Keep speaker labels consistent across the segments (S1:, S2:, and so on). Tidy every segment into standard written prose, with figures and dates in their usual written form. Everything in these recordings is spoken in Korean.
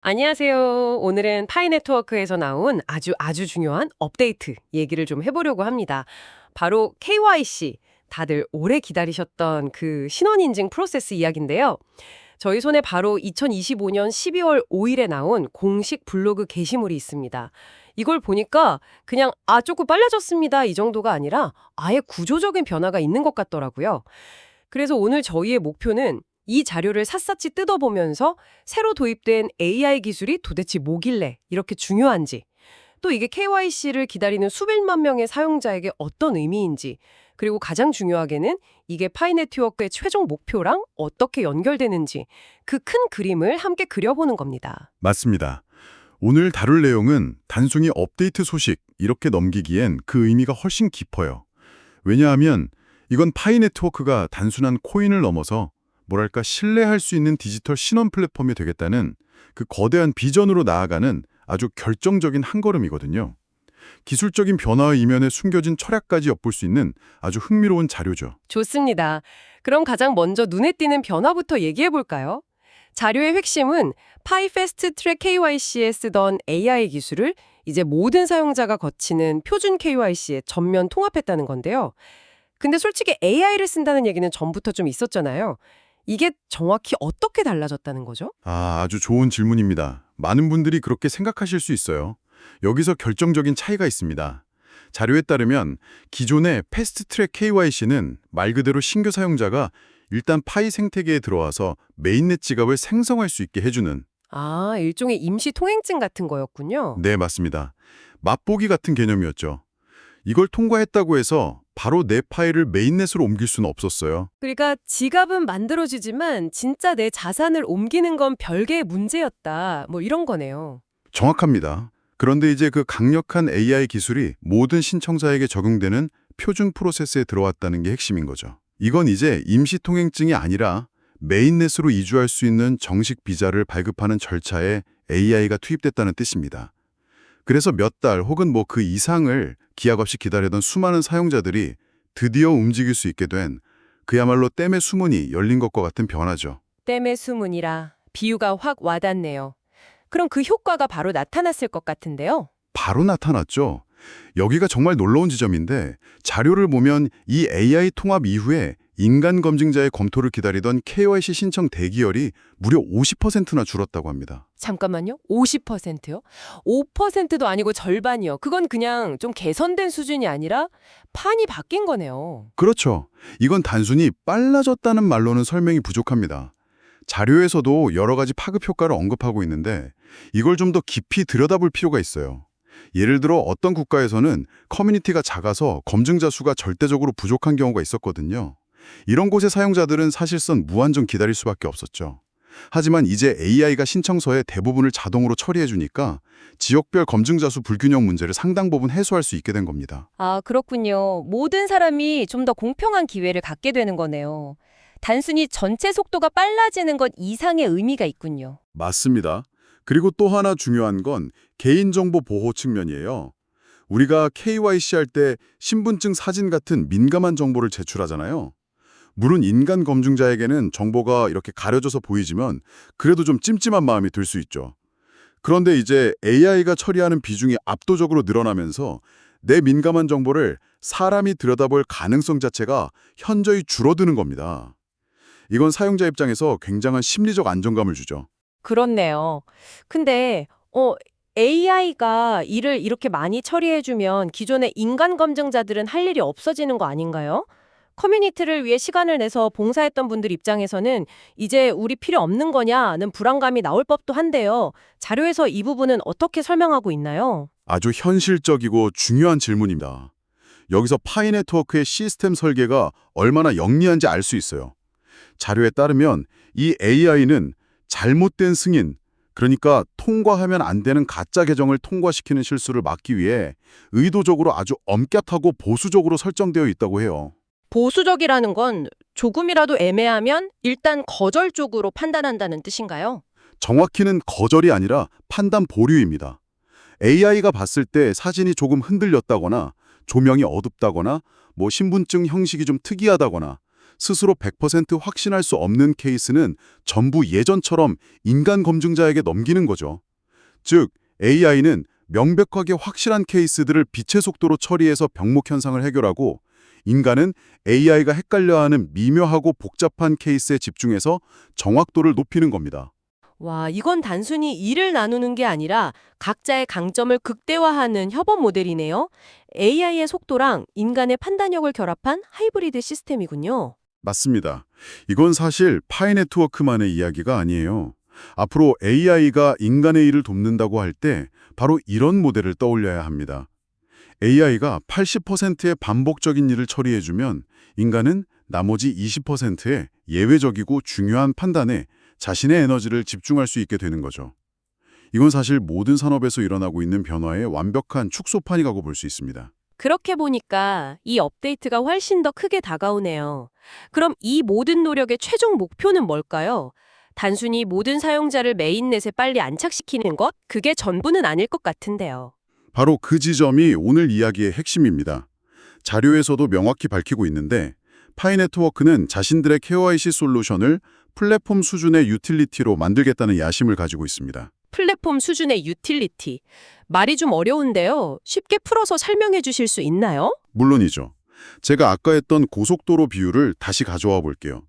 S1: 안녕하세요. 오늘은 파이 네트워크에서 나온 아주 중요한 업데이트 얘기를 좀 해보려고 합니다. 바로 KYC, 다들 오래 기다리셨던 그 신원인증 프로세스 이야기인데요. 저희 손에 바로 2025년 12월 5일에 나온 공식 블로그 게시물이 있습니다. 이걸 보니까 그냥 조금 빨라졌습니다 이 정도가 아니라 아예 구조적인 변화가 있는 것 같더라고요. 그래서 오늘 저희의 목표는 이 자료를 샅샅이 뜯어보면서 새로 도입된 AI 기술이 도대체 뭐길래 이렇게 중요한지, 또 이게 KYC를 기다리는 수백만 명의 사용자에게 어떤 의미인지, 그리고 가장 중요하게는 이게 파이 네트워크의 최종 목표랑 어떻게 연결되는지 그 큰 그림을 함께 그려보는 겁니다.
S2: 맞습니다. 오늘 다룰 내용은 단순히 업데이트 소식 이렇게 넘기기엔 그 의미가 훨씬 깊어요. 왜냐하면 이건 파이 네트워크가 단순한 코인을 넘어서 뭐랄까 신뢰할 수 있는 디지털 신원 플랫폼이 되겠다는 그 거대한 비전으로 나아가는 아주 결정적인 한 걸음이거든요. 기술적인 변화의 이면에 숨겨진 철학까지 엿볼 수 있는 아주 흥미로운 자료죠.
S1: 좋습니다. 그럼 가장 먼저 눈에 띄는 변화부터 얘기해 볼까요? 자료의 핵심은 파이 패스트 트랙 KYC에 쓰던 AI 기술을 이제 모든 사용자가 거치는 표준 KYC에 전면 통합했다는 건데요. 근데 솔직히 AI를 쓴다는 얘기는 전부터 좀 있었잖아요. 이게 정확히 어떻게 달라졌다는 거죠?
S2: 아주 좋은 질문입니다. 많은 분들이 그렇게 생각하실 수 있어요. 여기서 결정적인 차이가 있습니다. 자료에 따르면 기존의 패스트트랙 KYC는 말 그대로 신규 사용자가 일단 파이 생태계에 들어와서 메인넷 지갑을 생성할 수 있게 해주는
S1: 일종의 임시 통행증 같은 거였군요.
S2: 네, 맞습니다. 맛보기 같은 개념이었죠. 이걸 통과했다고 해서 바로 내 파일을 메인넷으로 옮길 수는 없었어요.
S1: 그러니까 지갑은 만들어지지만 진짜 내 자산을 옮기는 건 별개의 문제였다. 뭐 이런 거네요.
S2: 정확합니다. 그런데 이제 그 강력한 AI 기술이 모든 신청자에게 적용되는 표준 프로세스에 들어왔다는 게 핵심인 거죠. 이건 이제 임시통행증이 아니라 메인넷으로 이주할 수 있는 정식 비자를 발급하는 절차에 AI가 투입됐다는 뜻입니다. 그래서 몇 달 혹은 뭐 그 이상을 기약 없이 기다리던 수많은 사용자들이 드디어 움직일 수 있게 된 그야말로 댐의 수문이 열린 것과 같은 변화죠.
S1: 댐의 수문이라 비유가 확 와닿네요. 그럼 그 효과가 바로 나타났을 것 같은데요.
S2: 바로 나타났죠. 여기가 정말 놀라운 지점인데 자료를 보면 이 AI 통합 이후에 인간 검증자의 검토를 기다리던 KYC 신청 대기열이 무려 50%나 줄었다고 합니다.
S1: 잠깐만요. 50%요? 5%도 아니고 절반이요. 그건 그냥 좀 개선된 수준이 아니라 판이 바뀐 거네요.
S2: 그렇죠. 이건 단순히 빨라졌다는 말로는 설명이 부족합니다. 자료에서도 여러 가지 파급 효과를 언급하고 있는데 이걸 좀 더 깊이 들여다볼 필요가 있어요. 예를 들어 어떤 국가에서는 커뮤니티가 작아서 검증자 수가 절대적으로 부족한 경우가 있었거든요. 이런 곳의 사용자들은 사실상 무한정 기다릴 수밖에 없었죠. 하지만 이제 AI가 신청서의 대부분을 자동으로 처리해주니까 지역별 검증자 수 불균형 문제를 상당 부분 해소할 수 있게 된 겁니다.
S3: 그렇군요. 모든 사람이 좀 더 공평한 기회를 갖게 되는 거네요. 단순히 전체 속도가 빨라지는 것 이상의 의미가 있군요.
S2: 맞습니다. 그리고 또 하나 중요한 건 개인정보 보호 측면이에요. 우리가 KYC 할 때 신분증 사진 같은 민감한 정보를 제출하잖아요. 물론 인간 검증자에게는 정보가 이렇게 가려져서 보이지만 그래도 좀 찜찜한 마음이 들 수 있죠. 그런데 이제 AI가 처리하는 비중이 압도적으로 늘어나면서 내 민감한 정보를 사람이 들여다볼 가능성 자체가 현저히 줄어드는 겁니다. 이건 사용자 입장에서 굉장한 심리적 안정감을 주죠.
S3: 그렇네요. 근데 AI가 일을 이렇게 많이 처리해주면 기존의 인간 검증자들은 할 일이 없어지는 거 아닌가요? 커뮤니티를 위해 시간을 내서 봉사했던 분들 입장에서는 이제 우리 필요 없는 거냐는 불안감이 나올 법도 한데요. 자료에서 이 부분은 어떻게 설명하고 있나요?
S2: 아주 현실적이고 중요한 질문입니다. 여기서 파이 네트워크의 시스템 설계가 얼마나 영리한지 알 수 있어요. 자료에 따르면 이 AI는 잘못된 승인, 그러니까 통과하면 안 되는 가짜 계정을 통과시키는 실수를 막기 위해 의도적으로 아주 엄격하고 보수적으로 설정되어 있다고 해요.
S3: 보수적이라는 건 조금이라도 애매하면 일단 거절 쪽으로 판단한다는 뜻인가요?
S2: 정확히는 거절이 아니라 판단 보류입니다. AI가 봤을 때 사진이 조금 흔들렸다거나 조명이 어둡다거나 신분증 형식이 좀 특이하다거나 스스로 100% 확신할 수 없는 케이스는 전부 예전처럼 인간 검증자에게 넘기는 거죠. 즉, AI는 명백하게 확실한 케이스들을 빛의 속도로 처리해서 병목 현상을 해결하고, 인간은 AI가 헷갈려하는 미묘하고 복잡한 케이스에 집중해서 정확도를 높이는 겁니다.
S3: 와, 이건 단순히 일을 나누는 게 아니라 각자의 강점을 극대화하는 협업 모델이네요. AI의 속도랑 인간의 판단력을 결합한 하이브리드 시스템이군요.
S2: 맞습니다. 이건 사실 파이 네트워크만의 이야기가 아니에요. 앞으로 AI가 인간의 일을 돕는다고 할 때 바로 이런 모델을 떠올려야 합니다. AI가 80%의 반복적인 일을 처리해주면 인간은 나머지 20%의 예외적이고 중요한 판단에 자신의 에너지를 집중할 수 있게 되는 거죠. 이건 사실 모든 산업에서 일어나고 있는 변화의 완벽한 축소판이라고 볼 수 있습니다.
S3: 그렇게 보니까 이 업데이트가 훨씬 더 크게 다가오네요. 그럼 이 모든 노력의 최종 목표는 뭘까요? 단순히 모든 사용자를 메인넷에 빨리 안착시키는 것? 그게 전부는 아닐 것 같은데요.
S2: 바로 그 지점이 오늘 이야기의 핵심입니다. 자료에서도 명확히 밝히고 있는데 파이 네트워크는 자신들의 KYC 솔루션을 플랫폼 수준의 유틸리티로 만들겠다는 야심을 가지고 있습니다.
S3: 플랫폼 수준의 유틸리티. 말이 좀 어려운데요. 쉽게 풀어서 설명해 주실 수 있나요?
S2: 물론이죠. 제가 아까 했던 고속도로 비유를 다시 가져와 볼게요.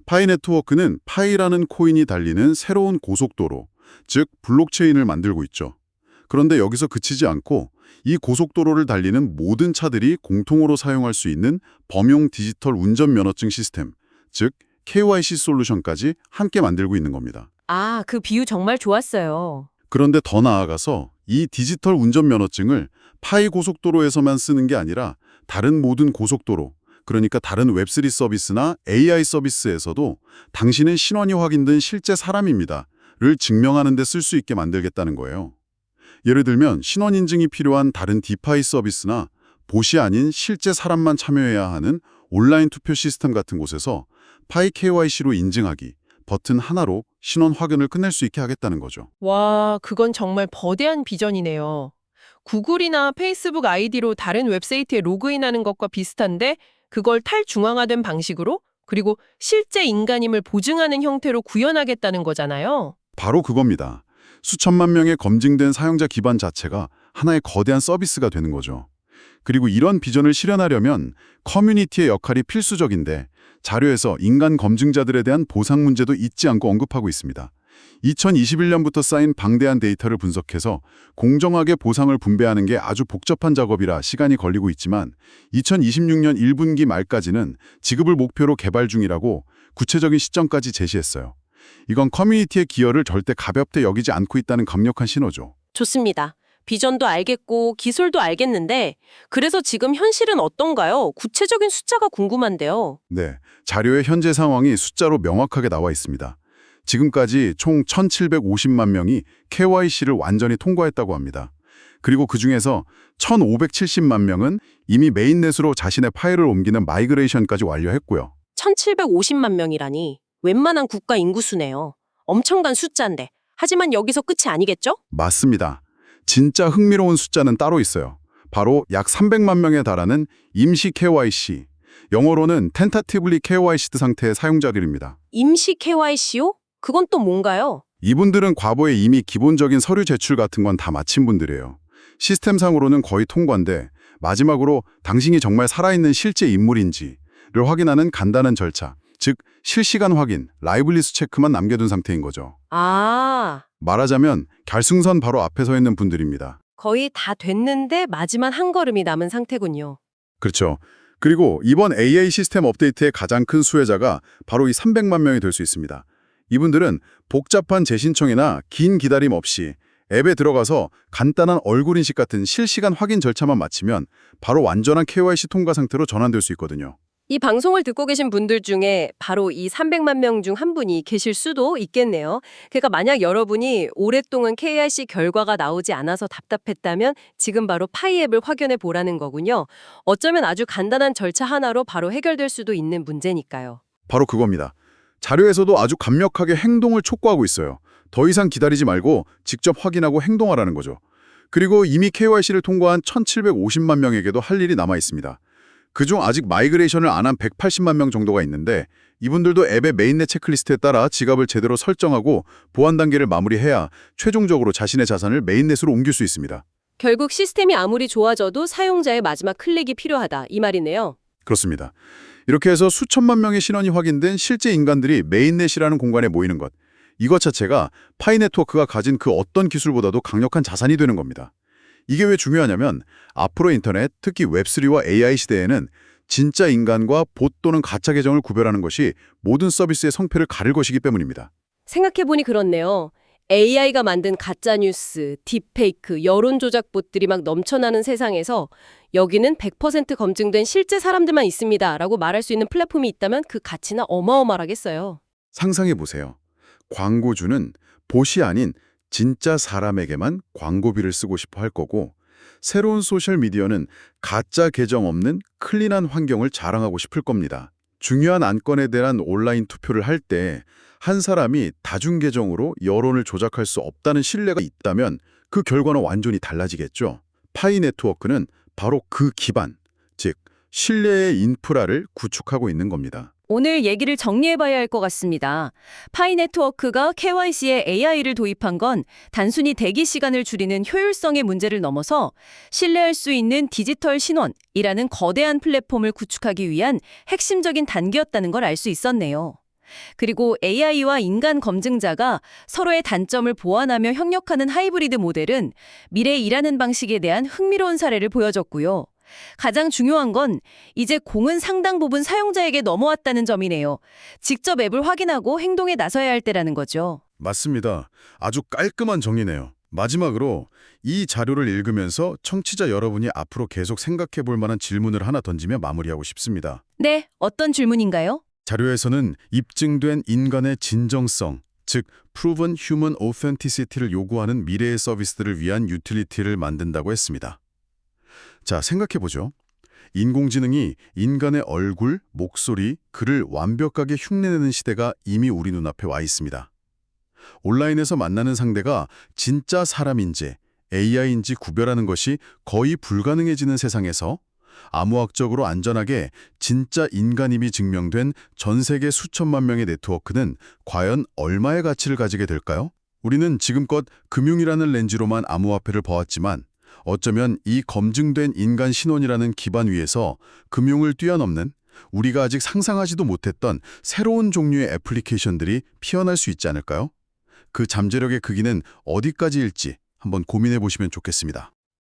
S2: 파이 네트워크는 파이라는 코인이 달리는 새로운 고속도로, 즉 블록체인을 만들고 있죠. 그런데 여기서 그치지 않고 이 고속도로를 달리는 모든 차들이 공통으로 사용할 수 있는 범용 디지털 운전면허증 시스템, 즉 KYC 솔루션까지 함께 만들고 있는 겁니다.
S3: 아, 그 비유 정말 좋았어요.
S2: 그런데 더 나아가서 이 디지털 운전면허증을 파이 고속도로에서만 쓰는 게 아니라 다른 모든 고속도로, 그러니까 다른 웹3 서비스나 AI 서비스에서도 당신은 신원이 확인된 실제 사람입니다 를 증명하는 데 쓸 수 있게 만들겠다는 거예요. 예를 들면 신원 인증이 필요한 다른 디파이 서비스나 봇이 아닌 실제 사람만 참여해야 하는 온라인 투표 시스템 같은 곳에서 파이 KYC로 인증하기, 버튼 하나로 신원 확인을 끝낼 수 있게 하겠다는 거죠.
S4: 와, 그건 정말 거대한 비전이네요. 구글이나 페이스북 아이디로 다른 웹사이트에 로그인하는 것과 비슷한데 그걸 탈중앙화된 방식으로 그리고 실제 인간임을 보증하는 형태로 구현하겠다는 거잖아요.
S2: 바로 그겁니다. 수천만 명의 검증된 사용자 기반 자체가 하나의 거대한 서비스가 되는 거죠. 그리고 이런 비전을 실현하려면 커뮤니티의 역할이 필수적인데 자료에서 인간 검증자들에 대한 보상 문제도 잊지 않고 언급하고 있습니다. 2021년부터 쌓인 방대한 데이터를 분석해서 공정하게 보상을 분배하는 게 아주 복잡한 작업이라 시간이 걸리고 있지만 2026년 1분기 말까지는 지급을 목표로 개발 중이라고 구체적인 시점까지 제시했어요. 이건 커뮤니티의 기여를 절대 가볍게 여기지 않고 있다는 강력한 신호죠.
S3: 좋습니다. 비전도 알겠고 기술도 알겠는데 그래서 지금 현실은 어떤가요? 구체적인 숫자가 궁금한데요.
S2: 네, 자료의 현재 상황이 숫자로 명확하게 나와 있습니다. 지금까지 총 1,750만 명이 KYC를 완전히 통과했다고 합니다. 그리고 그중에서 1,570만 명은 이미 메인넷으로 자신의 파일을 옮기는 마이그레이션까지 완료했고요.
S3: 1,750만 명이라니 웬만한 국가 인구수네요. 엄청난 숫자인데. 하지만 여기서 끝이 아니겠죠?
S2: 맞습니다. 진짜 흥미로운 숫자는 따로 있어요. 바로 약 300만 명에 달하는 임시 KYC, 영어로는 Tentatively KYC'd 상태의 사용자들입니다.
S3: 임시 KYC요? 그건 또 뭔가요?
S2: 이분들은 과거에 이미 기본적인 서류 제출 같은 건 다 마친 분들이에요. 시스템상으로는 거의 통과인데 마지막으로 당신이 정말 살아있는 실제 인물인지를 확인하는 간단한 절차, 즉 실시간 확인, 라이블리스 체크만 남겨둔 상태인 거죠.
S3: 아,
S2: 말하자면 결승선 바로 앞에 서 있는 분들입니다.
S3: 거의 다 됐는데 마지막 한 걸음이 남은 상태군요.
S2: 그렇죠. 그리고 이번 AI 시스템 업데이트의 가장 큰 수혜자가 바로 이 300만 명이 될 수 있습니다. 이분들은 복잡한 재신청이나 긴 기다림 없이 앱에 들어가서 간단한 얼굴 인식 같은 실시간 확인 절차만 마치면 바로 완전한 KYC 통과 상태로 전환될 수 있거든요.
S3: 이 방송을 듣고 계신 분들 중에 바로 이 300만 명 중 한 분이 계실 수도 있겠네요. 그러니까 만약 여러분이 오랫동안 KYC 결과가 나오지 않아서 답답했다면 지금 바로 파이 앱을 확인해 보라는 거군요. 어쩌면 아주 간단한 절차 하나로 바로 해결될 수도 있는 문제니까요.
S2: 바로 그겁니다. 자료에서도 아주 강력하게 행동을 촉구하고 있어요. 더 이상 기다리지 말고 직접 확인하고 행동하라는 거죠. 그리고 이미 KYC를 통과한 1,750만 명에게도 할 일이 남아 있습니다. 그중 아직 마이그레이션을 안 한 180만 명 정도가 있는데 이분들도 앱의 메인넷 체크리스트에 따라 지갑을 제대로 설정하고 보안 단계를 마무리해야 최종적으로 자신의 자산을 메인넷으로 옮길 수 있습니다.
S3: 결국 시스템이 아무리 좋아져도 사용자의 마지막 클릭이 필요하다 이 말이네요.
S2: 그렇습니다. 이렇게 해서 수천만 명의 신원이 확인된 실제 인간들이 메인넷이라는 공간에 모이는 것. 이것 자체가 파이 네트워크가 가진 그 어떤 기술보다도 강력한 자산이 되는 겁니다. 이게 왜 중요하냐면 앞으로 인터넷, 특히 웹3와 AI 시대에는 진짜 인간과 봇 또는 가짜 계정을 구별하는 것이 모든 서비스의 성패를 가릴 것이기 때문입니다.
S3: 생각해보니 그렇네요. AI가 만든 가짜뉴스, 딥페이크, 여론조작봇들이 막 넘쳐나는 세상에서 여기는 100% 검증된 실제 사람들만 있습니다 라고 말할 수 있는 플랫폼이 있다면 그 가치나 어마어마하겠어요.
S2: 상상해 보세요. 광고주는 봇이 아닌 진짜 사람에게만 광고비를 쓰고 싶어 할 거고 새로운 소셜미디어는 가짜 계정 없는 클린한 환경을 자랑하고 싶을 겁니다. 중요한 안건에 대한 온라인 투표를 할 때 한 사람이 다중 계정으로 여론을 조작할 수 없다는 신뢰가 있다면 그 결과는 완전히 달라지겠죠. 파이 네트워크는 바로 그 기반, 즉 신뢰의 인프라를 구축하고 있는 겁니다.
S5: 오늘 얘기를 정리해봐야 할 것 같습니다. 파이 네트워크가 KYC에 AI를 도입한 건 단순히 대기 시간을 줄이는 효율성의 문제를 넘어서 신뢰할 수 있는 디지털 신원이라는 거대한 플랫폼을 구축하기 위한 핵심적인 단계였다는 걸 알 수 있었네요. 그리고 AI와 인간 검증자가 서로의 단점을 보완하며 협력하는 하이브리드 모델은 미래 일하는 방식에 대한 흥미로운 사례를 보여줬고요. 가장 중요한 건 이제 공은 상당 부분 사용자에게 넘어왔다는 점이네요. 직접 앱을 확인하고 행동에 나서야 할 때라는 거죠.
S2: 맞습니다. 아주 깔끔한 정리네요. 마지막으로 이 자료를 읽으면서 청취자 여러분이 앞으로 계속 생각해 볼 만한 질문을 하나 던지며 마무리하고 싶습니다.
S5: 네, 어떤 질문인가요?
S2: 자료에서는 입증된 인간의 진정성, 즉 Proven Human Authenticity를 요구하는 미래의 서비스들을 위한 유틸리티를 만든다고 했습니다. 자, 생각해보죠. 인공지능이 인간의 얼굴, 목소리, 글을 완벽하게 흉내내는 시대가 이미 우리 눈앞에 와 있습니다. 온라인에서 만나는 상대가 진짜 사람인지 AI인지 구별하는 것이 거의 불가능해지는 세상에서 암호학적으로 안전하게 진짜 인간임이 증명된 전 세계 수천만 명의 네트워크는 과연 얼마의 가치를 가지게 될까요? 우리는 지금껏 금융이라는 렌즈로만 암호화폐를 봐왔지만 어쩌면 이 검증된 인간 신원이라는 기반 위에서 금융을 뛰어넘는 우리가 아직 상상하지도 못했던 새로운 종류의 애플리케이션들이 피어날 수 있지 않을까요? 그 잠재력의 크기는 어디까지일지 한번 고민해 보시면 좋겠습니다.